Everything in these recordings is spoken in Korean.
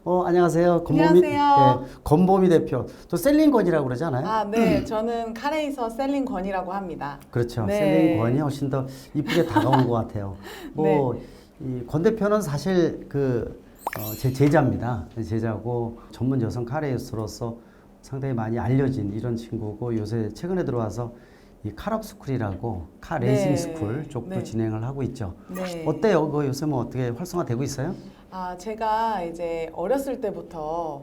안녕하세요. 안녕하세요. 건보미 대표. 또 셀링권이라고 그러지 않아요? 아, 네. 저는 카레이서 셀링권이라고 합니다. 그렇죠. 네. 셀링권이 훨씬 더 이쁘게 다가온 것 같아요. 이 권 대표는 사실 제 제자입니다. 제자고 전문 여성 카레이서로서 상당히 많이 알려진 이런 친구고 요새 최근에 들어와서 이 카럽스쿨이라고 카레이싱 네. 스쿨 쪽도 네. 진행을 하고 있죠. 네. 어때요? 요새 뭐 어떻게 활성화되고 있어요? 아, 제가 이제 어렸을 때부터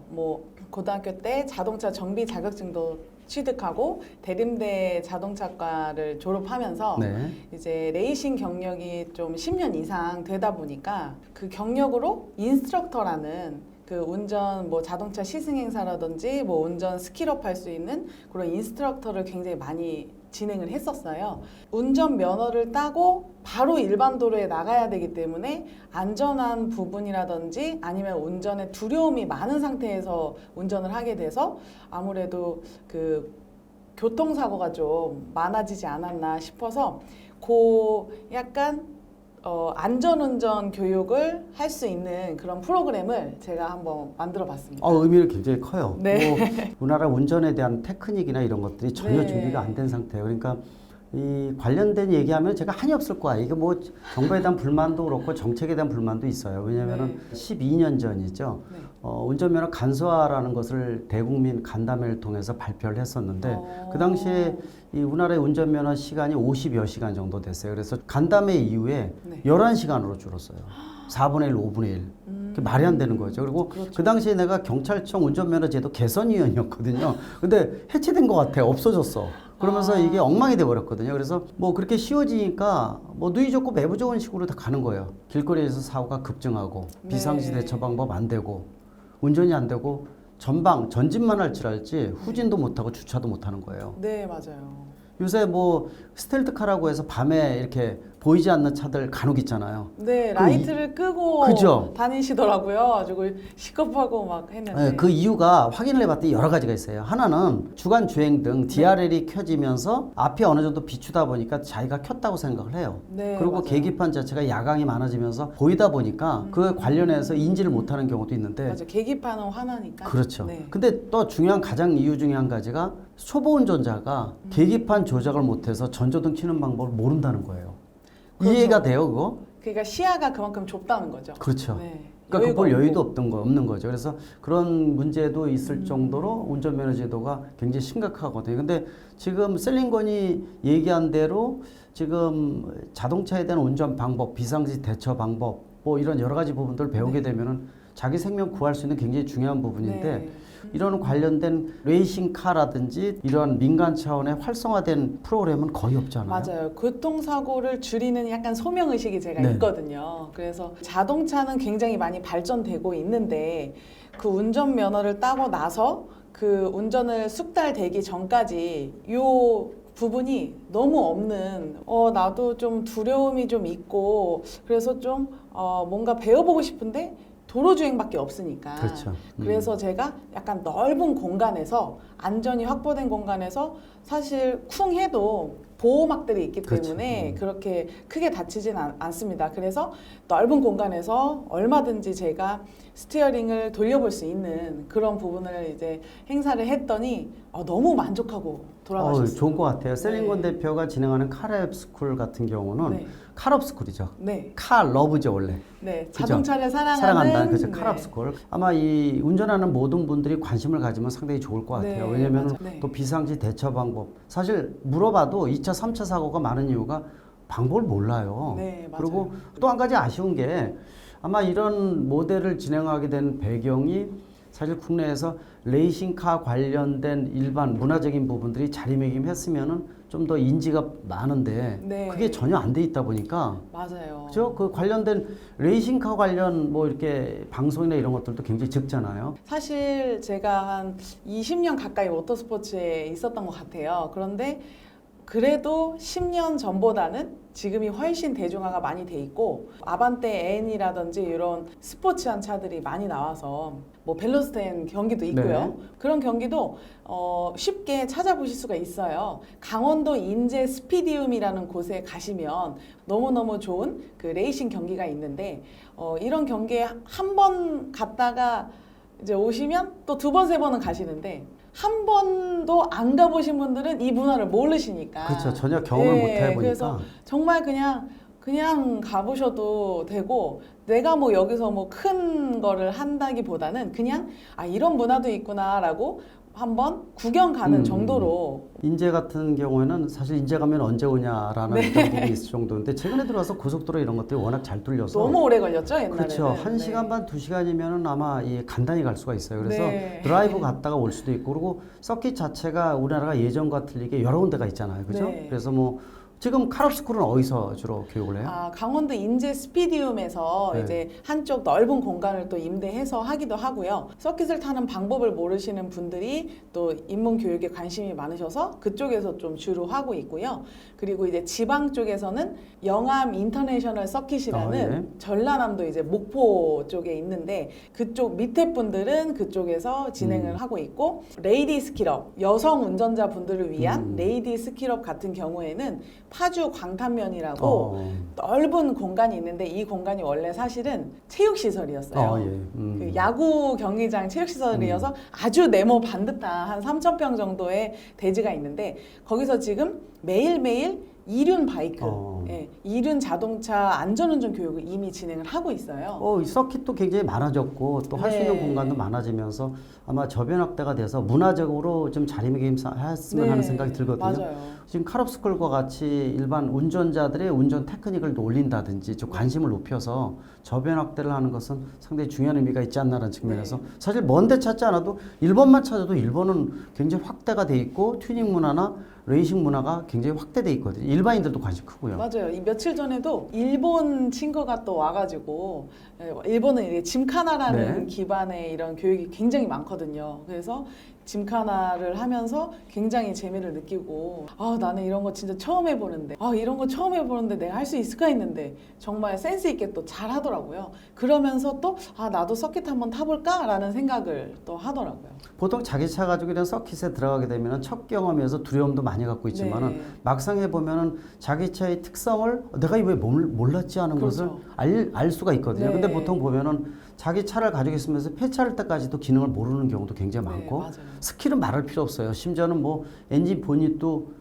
고등학교 때 자동차 정비 자격증도 취득하고 대림대 자동차과를 졸업하면서 네. 이제 레이싱 경력이 좀 10년 이상 되다 보니까 그 경력으로 인스트럭터라는 그 운전 자동차 시승 행사라든지 운전 스킬업 할 수 있는 그런 인스트럭터를 굉장히 많이 진행을 했었어요. 운전 면허를 따고 바로 일반 도로에 나가야 되기 때문에 안전한 부분이라든지 아니면 운전에 두려움이 많은 상태에서 운전을 하게 돼서 아무래도 그 교통사고가 좀 많아지지 않았나 싶어서 약간 안전운전 교육을 할 수 있는 그런 프로그램을 제가 한번 만들어 봤습니다. 의미는 굉장히 커요. 네. 우리나라 운전에 대한 테크닉이나 이런 것들이 전혀 네. 준비가 안 된 상태예요. 그러니까 이 관련된 얘기하면 제가 한이 없을 거야. 이게 정부에 대한 불만도 그렇고 정책에 대한 불만도 있어요. 왜냐하면 12년 전이죠. 네. 운전면허 간소화라는 것을 대국민 간담회를 통해서 발표를 했었는데 그 당시에 이 우리나라의 운전면허 시간이 50여 시간 정도 됐어요. 그래서 간담회 이후에 네. 11시간으로 줄었어요. 4분의 1, 5분의 1. 그게 말이 안 되는 거죠. 그리고 그렇죠. 그 당시에 내가 경찰청 운전면허 제도 개선위원이었거든요. 근데 해체된 것 같아. 없어졌어. 그러면서 이게 엉망이 돼 버렸거든요. 그래서 그렇게 쉬워지니까 누이 좋고 매부 좋은 식으로 다 가는 거예요. 길거리에서 사고가 급증하고 네. 비상시 대처 방법 안 되고 운전이 안 되고 전진만 할 줄 알지 후진도 못 하고 주차도 못 하는 거예요. 네, 맞아요. 요새 스텔트카라고 해서 밤에 이렇게 보이지 않는 차들 간혹 있잖아요. 네, 라이트를 끄고 그죠? 다니시더라고요. 아주 시겁하고 막 했는데. 네, 그 이유가 확인을 해봤더니 여러 가지가 있어요. 하나는 주간 주행등 DRL이 켜지면서 앞이 어느 정도 비추다 보니까 자기가 켰다고 생각을 해요. 네, 그리고 맞아요. 계기판 자체가 야광이 많아지면서 보이다 보니까 그 관련해서 인지를 못하는 경우도 있는데 맞아, 계기판은 화나니까. 그렇죠. 네. 근데 또 가장 이유 중에 한 가지가 초보 운전자가 계기판 조작을 못해서 전조등 켜는 방법을 모른다는 거예요. 그렇죠. 이해가 돼요, 그거? 그러니까 시야가 그만큼 좁다는 거죠. 그렇죠. 네. 그러니까 그볼 여유도 없고. 없는 거죠. 그래서 그런 문제도 있을 정도로 운전면허 제도가 굉장히 심각하거든요. 근데 지금 셀링건이 얘기한 대로 지금 자동차에 대한 운전 방법, 비상시 대처 방법, 이런 여러 가지 부분들을 배우게 되면은 자기 생명 구할 수 있는 굉장히 중요한 부분인데 네. 이런 관련된 레이싱카라든지 이런 민간 차원의 활성화된 프로그램은 거의 없잖아요. 맞아요. 교통사고를 줄이는 약간 소명의식이 제가 네. 있거든요. 그래서 자동차는 굉장히 많이 발전되고 있는데 그 운전면허를 따고 나서 그 운전을 숙달되기 전까지 요 부분이 너무 없는 나도 좀 두려움이 좀 있고 그래서 좀 뭔가 배워보고 싶은데 도로주행밖에 없으니까. 그렇죠. 그래서 제가 약간 넓은 공간에서 안전이 확보된 공간에서 사실 쿵 해도 보호막들이 있기 그렇죠. 때문에 그렇게 크게 다치진 않습니다. 그래서 넓은 공간에서 얼마든지 제가 스티어링을 돌려볼 수 있는 그런 부분을 이제 행사를 했더니 너무 만족하고 돌아가셨어요. 좋은 것 같아요. 셀링건 네. 대표가 진행하는 카랩스쿨 같은 경우는 네. 카럽스쿨이죠. 네. 카러브죠 원래. 네. 그죠? 자동차를 사랑한다는 그죠. 네. 카럽스쿨. 아마 이 운전하는 모든 분들이 관심을 가지면 상당히 좋을 것 같아요. 네, 왜냐하면 맞아요. 네. 또 비상시 대처 방법. 사실 물어봐도 2차, 3차 사고가 많은 이유가 방법을 몰라요. 네, 맞아요. 그리고 또 한 가지 아쉬운 게 아마 이런 모델을 진행하게 된 배경이 사실 국내에서 레이싱카 관련된 일반 문화적인 부분들이 자리매김했으면은 좀 더 인지가 많은데 네. 그게 전혀 안 돼 있다 보니까 맞아요. 그죠? 그 관련된 레이싱카 관련 이렇게 방송이나 이런 것들도 굉장히 적잖아요. 사실 제가 한 20년 가까이 모터스포츠에 있었던 것 같아요. 그런데 그래도 10년 전보다는 지금이 훨씬 대중화가 많이 돼 있고 아반떼 N이라든지 이런 스포츠한 차들이 많이 나와서 벨로스텐 경기도 있고요. 네. 그런 경기도 쉽게 찾아보실 수가 있어요. 강원도 인제 스피디움이라는 곳에 가시면 너무너무 좋은 그 레이싱 경기가 있는데 이런 경기에 한 번 갔다가 이제 오시면 또 두 번, 세 번은 가시는데 한 번도 안 가보신 분들은 이 문화를 모르시니까. 그렇죠. 전혀 경험을 못 해보니까. 그래서 정말 그냥 가보셔도 되고 내가 뭐 여기서 뭐 큰 거를 한다기보다는 그냥 아 이런 문화도 있구나라고 한번 구경 가는 정도로. 인제 같은 경우에는 사실 인제 가면 언제 오냐라는 부분이 있을 정도인데 최근에 들어와서 고속도로 이런 것들이 워낙 잘 뚫려서 너무 오래 걸렸죠 옛날에는. 그렇죠. 1시간 반, 2시간이면은 아마 이 간단히 갈 수가 있어요. 그래서 네. 드라이브 갔다가 올 수도 있고 그리고 서킷 자체가 우리나라가 예전과 틀리게 여러 군데가 있잖아요. 그죠? 네. 그래서 뭐 지금 카럽스쿨은 어디서 주로 교육을 해요? 아, 강원도 인제 스피디움에서 네. 이제 한쪽 넓은 공간을 또 임대해서 하기도 하고요. 서킷을 타는 방법을 모르시는 분들이 또 입문 교육에 관심이 많으셔서 그쪽에서 좀 주로 하고 있고요. 그리고 이제 지방 쪽에서는 영암 인터내셔널 서킷이라는 예. 전라남도 이제 목포 쪽에 있는데 그쪽 밑에 분들은 그쪽에서 진행을 하고 있고 레이디 스킬업 여성 운전자 분들을 위한 레이디 스킬업 같은 경우에는 파주 광탄면이라고 넓은 공간이 있는데 이 공간이 원래 사실은 체육시설이었어요. 예. 그 야구 경기장 체육시설이어서 아주 네모 반듯한 한 3,000평 정도의 대지가 있는데 거기서 지금 매일매일 이륜 바이크, 이륜 자동차 안전운전 교육을 이미 진행을 하고 있어요. 이 서킷도 굉장히 많아졌고 또 할 수 있는 공간도 많아지면서 아마 저변 확대가 돼서 문화적으로 좀 자리매김했으면 하는 생각이 들거든요. 맞아요. 지금 카럽스쿨과 같이 일반 운전자들의 운전 테크닉을 올린다든지 좀 관심을 높여서 저변 확대를 하는 것은 상당히 중요한 의미가 있지 않나라는 측면에서 사실 먼데 찾지 않아도 일본만 찾아도 일본은 굉장히 확대가 돼 있고 튜닝 문화나 레이싱 문화가 굉장히 확대돼 있거든요. 일반인들도 관심 크고요. 맞아요. 이 며칠 전에도 일본 친구가 또 와가지고 일본은 이제 짐카나라는 기반의 이런 교육이 굉장히 많거든요. 그래서 짐카나를 하면서 굉장히 재미를 느끼고 아 나는 이런 거 진짜 처음 해보는데 이런 거 처음 해보는데 내가 할 수 있을까 했는데 정말 센스 있게 또 잘 하더라고요. 그러면서 또 나도 서킷 한번 타볼까? 라는 생각을 또 하더라고요. 보통 자기 차 가지고 이런 서킷에 들어가게 되면 첫 경험이어서 두려움도 많이 갖고 있지만은 막상 해보면은 자기 차의 특성을 내가 왜 몰랐지 하는 것을 알 수가 있거든요. 근데 보통 보면은 자기 차를 가지고 있으면서 폐차할 때까지도 기능을 모르는 경우도 굉장히 많고 스킬은 말할 필요 없어요. 심지어는 뭐 엔진 보닛도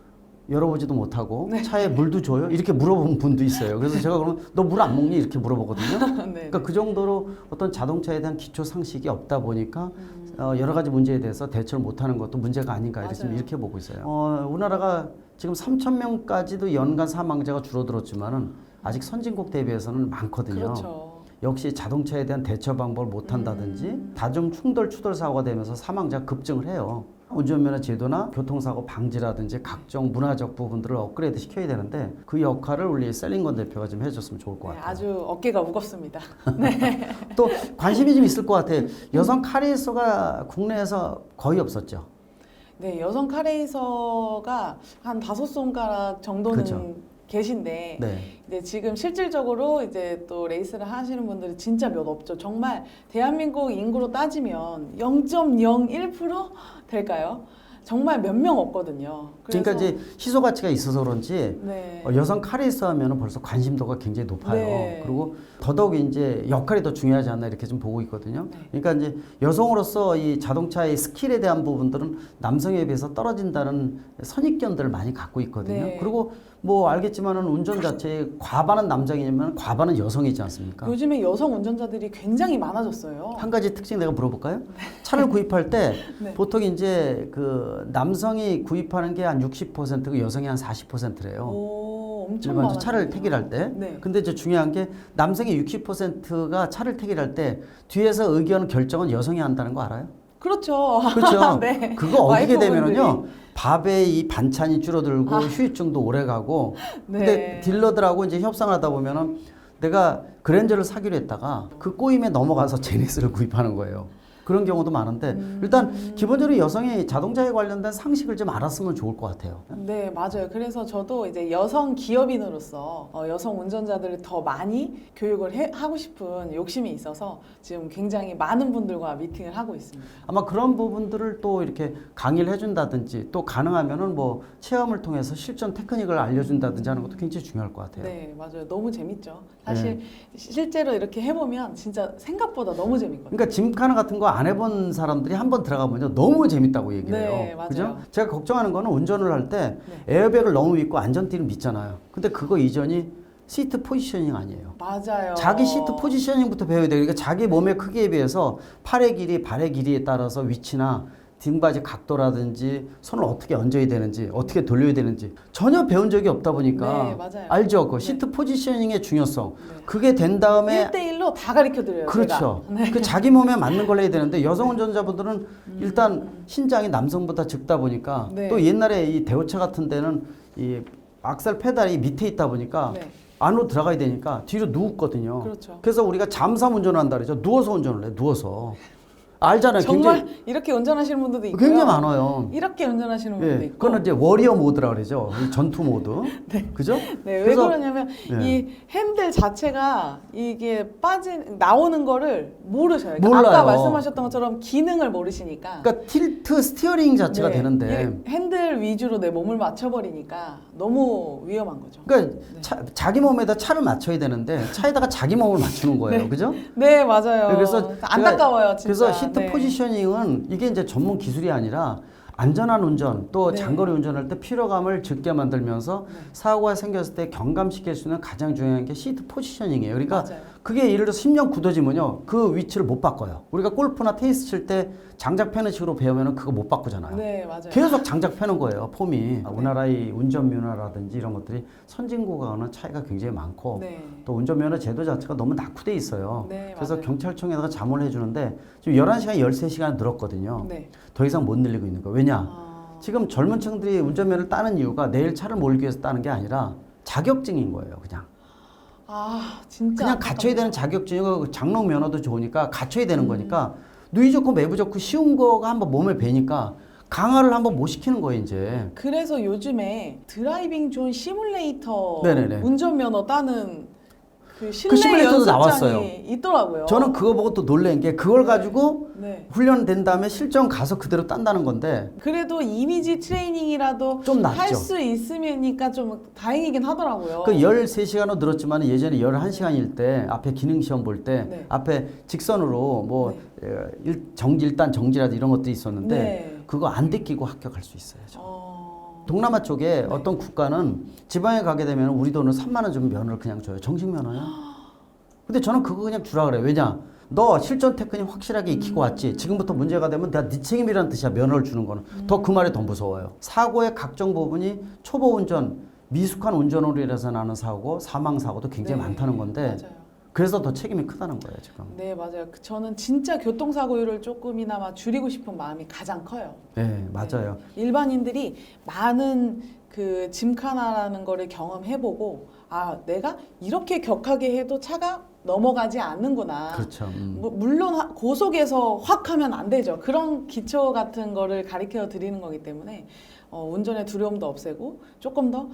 열어보지도 못하고 차에 물도 줘요? 이렇게 물어보는 분도 있어요. 그래서 제가 그러면 너 물 안 먹니? 이렇게 물어보거든요. 그러니까 그 정도로 어떤 자동차에 대한 기초 상식이 없다 보니까 여러 가지 문제에 대해서 대처를 못하는 것도 문제가 아닌가 이렇게 보고 있어요. 우리나라가 지금 3,000명까지도 연간 사망자가 줄어들었지만은 아직 선진국 대비해서는 많거든요. 그렇죠. 역시 자동차에 대한 대처 방법을 못한다든지 다중 추돌 사고가 되면서 사망자가 급증을 해요. 운전면허 제도나 교통사고 방지라든지 각종 문화적 부분들을 업그레이드 시켜야 되는데 그 역할을 우리 셀링건 대표가 좀 해줬으면 좋을 것 같아요. 아주 어깨가 무겁습니다. 또 관심이 좀 있을 것 같아요. 여성 카레이서가 국내에서 거의 없었죠. 네, 여성 카레이서가 한 5손가락 정도는 그렇죠. 계신데 이제 지금 실질적으로 이제 또 레이스를 하시는 분들이 진짜 몇 없죠. 정말 대한민국 인구로 따지면 0.01% 될까요? 정말 몇 명 없거든요. 그러니까 이제 희소 가치가 있어서 그런지 여성 카레이서 하면 벌써 관심도가 굉장히 높아요. 그리고 더더욱 이제 역할이 더 중요하지 않나 이렇게 좀 보고 있거든요. 그러니까 이제 여성으로서 이 자동차의 스킬에 대한 부분들은 남성에 비해서 떨어진다는 선입견들을 많이 갖고 있거든요. 그리고 뭐 알겠지만은 운전 자체에 과반은 남성이면 과반은 여성이지 않습니까? 요즘에 여성 운전자들이 굉장히 많아졌어요. 한 가지 특징 내가 물어볼까요? 차를 구입할 때 보통 이제 그 남성이 구입하는 게 한 60%고 여성이 한 40%래요. 엄청 일반 많아요. 차를 택일할 때. 근데 이제 중요한 게 남성의 60%가 차를 택일할 때 뒤에서 의견 결정은 여성이 한다는 거 알아요? 그렇죠. 그렇죠. 그거 어기게 되면은요. 와이프분들이. 밥의 이 반찬이 줄어들고 휴유증도 오래 가고. 근데 딜러들하고 이제 협상을 하다 보면은 내가 그랜저를 사기로 했다가 그 꼬임에 넘어가서 제네스를 구입하는 거예요. 그런 경우도 많은데 일단 기본적으로 여성이 자동차에 관련된 상식을 좀 알았으면 좋을 것 같아요. 네, 맞아요. 그래서 저도 이제 여성 기업인으로서 여성 운전자들을 더 많이 교육을 하고 싶은 욕심이 있어서 지금 굉장히 많은 분들과 미팅을 하고 있습니다. 아마 그런 부분들을 또 이렇게 강의를 해준다든지 또 가능하면은 뭐 체험을 통해서 실전 테크닉을 알려준다든지 하는 것도 굉장히 중요할 것 같아요. 네, 맞아요. 너무 재밌죠. 사실 실제로 이렇게 해보면 진짜 생각보다 너무 재밌거든요. 그러니까 짐카나 같은 거 안 해본 사람들이 한번 들어가보면 너무 재밌다고 얘기를 해요. 네, 맞아요. 그죠? 제가 걱정하는 거는 운전을 할 때 네. 에어백을 너무 믿고 안전띠를 믿잖아요. 근데 그거 이전이 시트 포지셔닝 아니에요. 맞아요. 자기 시트 포지셔닝부터 배워야 돼요. 그러니까 자기 몸의 크기에 비해서 팔의 길이, 발의 길이에 따라서 위치나 등받이 각도라든지 손을 어떻게 얹어야 되는지 어떻게 돌려야 되는지 전혀 배운 적이 없다 보니까 네, 맞아요. 알죠? 그 네. 시트 포지셔닝의 중요성. 네. 그게 된 다음에 1대1로 다 가르쳐 드려요. 그렇죠. 제가. 네. 그 자기 몸에 맞는 걸 해야 되는데 여성 운전자분들은 일단 신장이 남성보다 적다 보니까 네. 또 옛날에 이 대우차 같은 데는 이 악셀 페달이 밑에 있다 보니까 네. 안으로 들어가야 되니까 뒤로 누웠거든요. 그렇죠. 그래서 우리가 잠삼 운전을 한다 그러죠. 누워서 운전을 해. 누워서. 알잖아요. 정말 굉장히, 이렇게 운전하시는 분들도 있고요. 굉장히 많아요. 이렇게 운전하시는 분들도 예, 있고. 그거는 이제 워리어 모드라 그러죠. 이 전투 모드. 그죠? 네, 왜 그래서- 그러냐면 네. 이 핸들 자체가 이게 나오는 거를 모르셔요. 그러니까 몰라요. 아까 말씀하셨던 것처럼 기능을 모르시니까. 그러니까 틸트 스티어링 자체가 네, 되는데 이 핸들 위주로 내 몸을 맞춰버리니까 너무 위험한 거죠. 그러니까 네. 자기 몸에다 차를 맞춰야 되는데 차에다가 자기 몸을 맞추는 거예요. 그죠? 네, 맞아요. 그래서 안타까워요, 진짜. 그래서 시트 네. 포지셔닝은 이게 이제 전문 기술이 아니라 안전한 운전 또 네. 장거리 운전할 때 피로감을 적게 만들면서 네. 사고가 생겼을 때 경감시킬 수 있는 가장 중요한 게 시트 포지셔닝이에요. 그러니까 맞아요. 그게 예를 들어 10년 굳어지면요. 그 위치를 못 바꿔요. 우리가 골프나 테니스 칠 때 장작 패는 식으로 배우면 그거 못 바꾸잖아요. 네, 맞아요. 계속 장작 패는 거예요. 폼이. 우리나라의 운전면허라든지 이런 것들이 선진국과는 차이가 굉장히 많고 네. 또 운전면허 제도 자체가 너무 낙후돼 있어요. 네, 그래서 맞아요. 경찰청에다가 자문을 해주는데 지금 11시간, 13시간 늘었거든요. 네. 더 이상 못 늘리고 있는 거예요. 왜냐? 아, 지금 젊은 층들이 운전면허를 따는 이유가 내일 차를 몰기 위해서 따는 게 아니라 자격증인 거예요. 진짜. 그냥 갖춰야 되는 자격증이고 장롱 면허도 좋으니까 갖춰야 되는 음. 거니까 누이 좋고 매부 좋고 쉬운 거가 한번 몸에 배니까 강화를 한번 못 시키는 거예요, 이제. 그래서 요즘에 드라이빙 존 시뮬레이터 네네네. 운전면허 따는 그 실내 시뮬레이터도 연습장이 나왔어요. 있더라고요. 저는 그거 보고 또 놀란 게 그걸 가지고 네. 훈련된 다음에 실전 가서 그대로 딴다는 건데 그래도 이미지 트레이닝이라도 좀 낫죠. 할 수 있으니까 좀 다행이긴 하더라고요. 그 13시간으로 늘었지만 예전에 11시간일 때 앞에 기능 시험 볼 때 네. 앞에 직선으로 뭐 정지 1단 정지라든 이런 것들이 있었는데 네. 그거 안 데끼고 합격할 수 있어요. 저. 어... 동남아 쪽에 어떤 국가는 지방에 가게 되면 우리 돈을 3만 원 주면 면허를 그냥 줘요. 정식 면허요. 근데 저는 그거 그냥 주라 그래요. 왜냐? 너 실전 테크닉 확실하게 익히고 왔지. 지금부터 문제가 되면 내가 네 책임이라는 뜻이야. 면허를 주는 거는. 더 그 말이 더 무서워요. 사고의 각종 부분이 초보 운전, 미숙한 운전으로 인해서 나는 사고, 사망 사고도 굉장히 네. 많다는 건데 맞아요. 그래서 더 책임이 크다는 거예요, 지금. 네, 맞아요. 저는 진짜 교통사고율을 조금이나마 줄이고 싶은 마음이 가장 커요. 네, 맞아요. 일반인들이 많은 그 짐카나라는 거를 경험해보고 내가 이렇게 격하게 해도 차가 넘어가지 않는구나. 그렇죠. 물론 고속에서 확 하면 안 되죠. 그런 기초 같은 거를 가르쳐 드리는 거기 때문에 운전의 두려움도 없애고 조금 더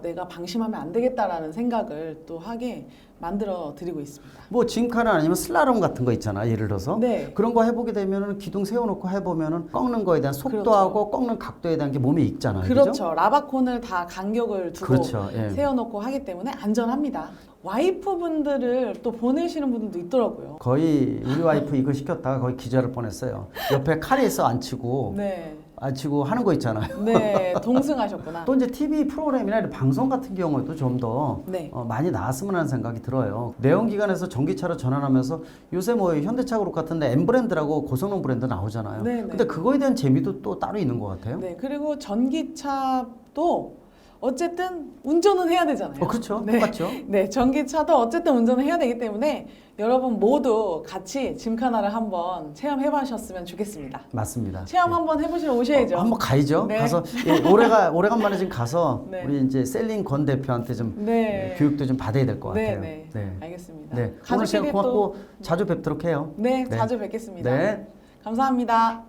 내가 방심하면 안 되겠다라는 생각을 또 하게 만들어 드리고 있습니다. 뭐 짐카는 아니면 슬라롬 같은 거 있잖아. 예를 들어서 네. 그런 거 해보게 되면은 기둥 세워놓고 해보면은 꺾는 거에 대한 속도하고 꺾는 각도에 대한 게 몸에 익잖아요. 그렇죠. 그죠? 라바콘을 다 간격을 두고 그렇죠. 예. 세워놓고 하기 때문에 안전합니다. 와이프분들을 또 보내시는 분들도 있더라고요. 거의 우리 와이프 이거 시켰다가 거의 기절할 뻔했어요. 옆에 칼이 있어 앉히고 네, 하는 거 있잖아요. 네, 동승하셨구나. 또 이제 TV 프로그램이나 이런 방송 같은 경우에도 좀 더 네. 많이 나왔으면 하는 생각이 들어요. 내연기관에서 전기차로 전환하면서 요새 뭐 현대차 그룹 같은데 M 브랜드라고 고성능 브랜드 나오잖아요. 네, 네. 근데 그거에 대한 재미도 또 따로 있는 것 같아요. 네, 그리고 전기차도 어쨌든 운전은 해야 되잖아요. 그렇죠. 네. 똑같죠. 네, 전기차도 어쨌든 운전을 해야 되기 때문에 여러분 모두 같이 짐카나를 한번 체험해 보셨으면 좋겠습니다. 맞습니다. 체험 예. 한번 해보시러 오셔야죠. 한번 가야죠. 네. 가서 오래간만에 지금 가서 네. 우리 이제 셀링 권 대표한테 좀 네. 교육도 좀 받아야 될 것 네, 같아요. 네, 알겠습니다. 네. 오늘 시간 가족끼리 고맙고 또 자주 뵙도록 해요. 네, 네. 자주 뵙겠습니다. 네. 감사합니다.